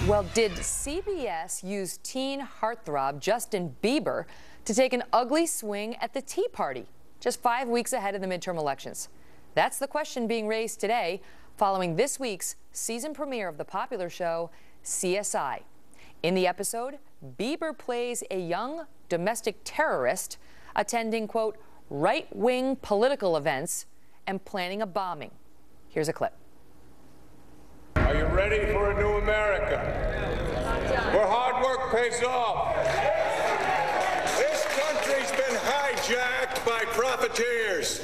Well, did CBS use teen heartthrob Justin Bieber to take an ugly swing at the Tea Party just 5 weeks ahead of the midterm elections? That's the question being raised today following this week's season premiere of the popular show CSI. In the episode, Bieber plays a young domestic terrorist attending, quote, right-wing political events and planning a bombing. Here's a clip. Are you ready for a new America, where hard work pays off? This country's been hijacked by profiteers,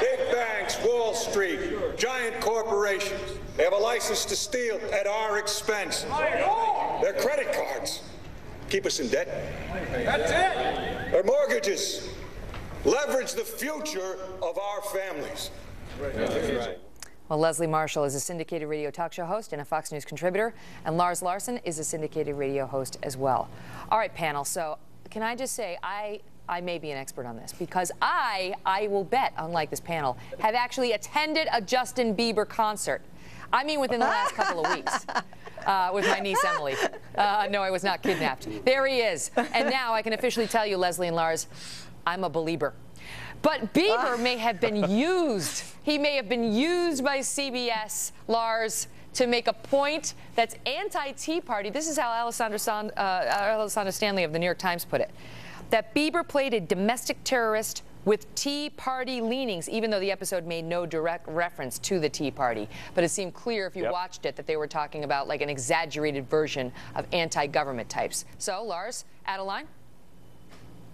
big banks, Wall Street, giant corporations. They have a license to steal at our expense. Their credit cards keep us in debt. That's it. Their mortgages leverage the future of our families. That's right. Well, Leslie Marshall is a syndicated radio talk show host and a Fox News contributor, and Lars Larson is a syndicated radio host as well. All right, panel, so can I just say I may be an expert on this because I will bet, unlike this panel, have actually attended a Justin Bieber concert. I mean within the last couple of weeks. With my niece, Emily. No, I was not kidnapped. There he is. And now I can officially tell you, Leslie and Lars, I'm a believer. But Bieber may have been used. He may have been used by CBS, Lars, to make a point that's anti-Tea Party. This is how Alessandra Stanley of the New York Times put it. That Bieber played a domestic terrorist with Tea Party leanings, even though the episode made no direct reference to the Tea Party. But it seemed clear if you watched it that they were talking about like an exaggerated version of anti-government types. So, Lars, Adeline?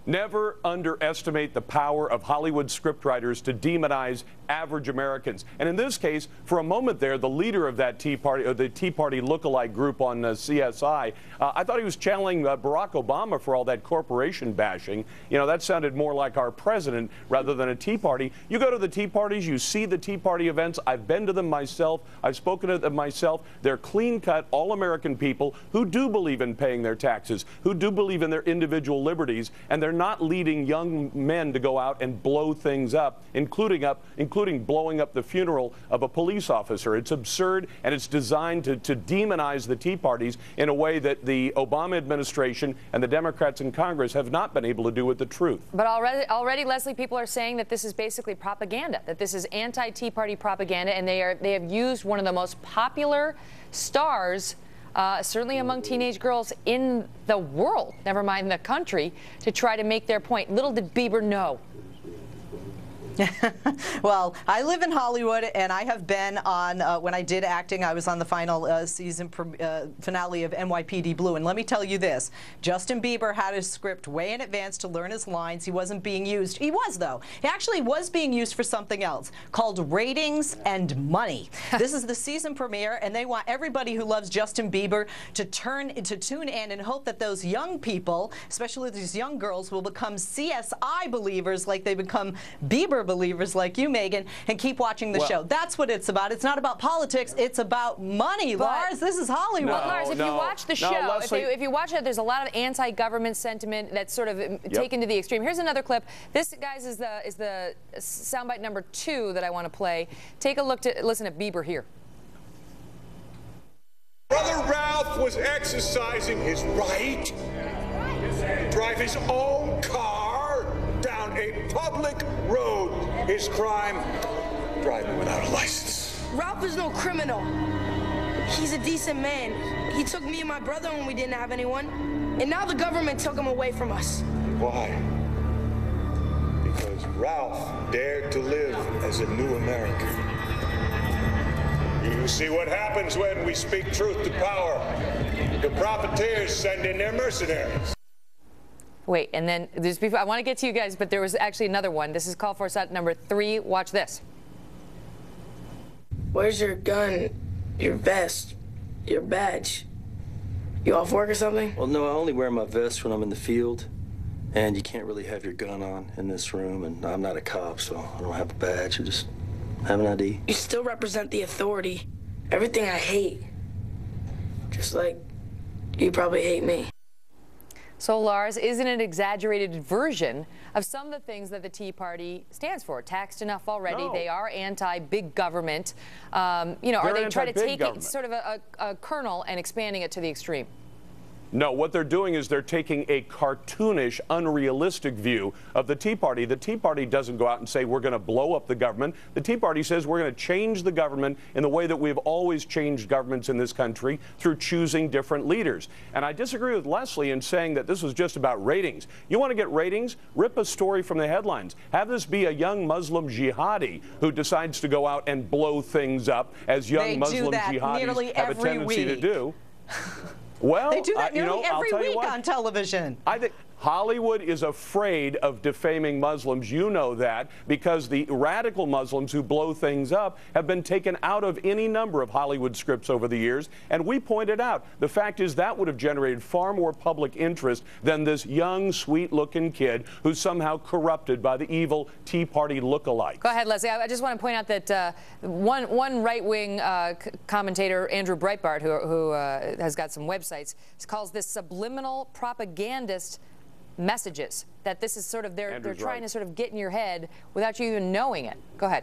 Never underestimate the power of Hollywood scriptwriters to demonize average Americans. And in this case, for a moment there, the leader of that Tea Party, or the Tea Party lookalike group on CSI, I thought he was channeling Barack Obama for all that corporation bashing. You know, that sounded more like our president rather than a Tea Party. You go to the Tea Parties, you see the Tea Party events. I've been to them myself. I've spoken to them myself. They're clean-cut, all-American people who do believe in paying their taxes, who do believe in their individual liberties, and they're not leading young men to go out and blow things up, including blowing up the funeral of a police officer. It's absurd, and it's designed to demonize the Tea Parties in a way that the Obama administration and the Democrats in Congress have not been able to do with the truth. But already, Leslie, people are saying that this is basically propaganda, that this is anti-Tea Party propaganda, and they have used one of the most popular stars certainly among teenage girls in the world, never mind the country, to try to make their point. Little did Bieber know. Well, I live in Hollywood, and I have been on, when I did acting, I was on the final season finale of NYPD Blue. And let me tell you this, Justin Bieber had his script way in advance to learn his lines. He wasn't being used. He was, though. He actually was being used for something else called ratings and money. This is the season premiere, and they want everybody who loves Justin Bieber to tune in and hope that those young people, especially these young girls, will become CSI believers like they become Bieber believers like you, Megyn, and keep watching the show. That's what it's about. It's not about politics. It's about money, Lars. This is Hollywood. Well, Lars, if you watch the show, if you watch it, there's a lot of anti-government sentiment that's sort of taken to the extreme. Here's another clip. This, guys, is the soundbite number 2 that I want to play. Take a look listen to Bieber here. Brother Ralph was exercising his right to drive his own car down a public road. His crime, driving without a license. Ralph is no criminal. He's a decent man. He took me and my brother when we didn't have anyone. And now the government took him away from us. Why? Because Ralph dared to live as a new American. You see what happens when we speak truth to power. The profiteers send in their mercenaries. Wait, and then there's people, I want to get to you guys, but there was actually another one. This is call for set number 3. Watch this. Where's your gun, your vest, your badge? You off work or something? Well, no, I only wear my vest when I'm in the field, and you can't really have your gun on in this room, and I'm not a cop, so I don't have a badge. I just have an ID. You still represent the authority. Everything I hate. Just like you probably hate me. So, Lars, isn't it an exaggerated version of some of the things that the Tea Party stands for? Taxed enough already. No. They are anti-big government. You know, are they trying to take it, sort of a kernel and expanding it to the extreme? No, what they're doing is they're taking a cartoonish, unrealistic view of the Tea Party. The Tea Party doesn't go out and say we're going to blow up the government. The Tea Party says we're going to change the government in the way that we've always changed governments in this country, through choosing different leaders. And I disagree with Leslie in saying that this was just about ratings. You want to get ratings? Rip a story from the headlines. Have this be a young Muslim jihadi who decides to go out and blow things up, as young Muslim jihadis have a tendency to do. Well, they do that nearly every week on television. I think Hollywood is afraid of defaming Muslims. You know that, because the radical Muslims who blow things up have been taken out of any number of Hollywood scripts over the years. And we pointed out, the fact is that would have generated far more public interest than this young, sweet-looking kid who's somehow corrupted by the evil Tea Party lookalikes. Go ahead, Leslie. I just want to point out that one right-wing commentator, Andrew Breitbart, who has got some websites, calls this subliminal propagandist messages, that this is sort of they're trying to sort of get in your head without you even knowing it. Go ahead.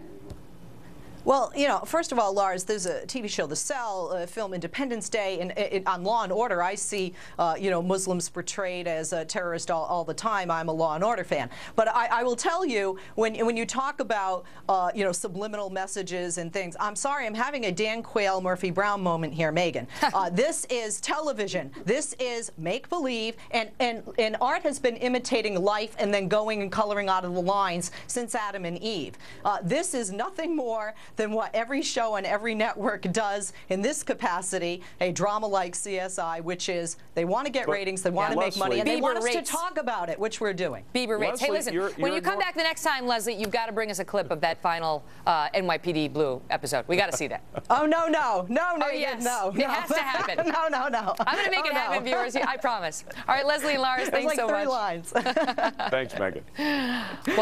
Well, you know, first of all, Lars, there's a TV show, The Cell, film Independence Day, and on Law and Order, I see, you know, Muslims portrayed as a terrorist all the time. I'm a Law and Order fan. But I will tell you, when you talk about, you know, subliminal messages and things, I'm sorry, I'm having a Dan Quayle, Murphy Brown moment here, Megyn. This is television. This is make-believe, and art has been imitating life and then going and coloring out of the lines since Adam and Eve. This is nothing more than what every show on every network does in this capacity, a drama like CSI, which is they want to get ratings, they want to make money, and they want us to talk about it, which we're doing. Bieber rates. Hey, listen, when you come back the next time, Leslie, you've got to bring us a clip of that final NYPD Blue episode. We got to see that. Oh, no. Oh, yes. No. It has to happen. No. I'm going to make it happen, viewers. I promise. All right, Leslie and Lars, thanks like so much. 3 lines. Thanks, Megyn.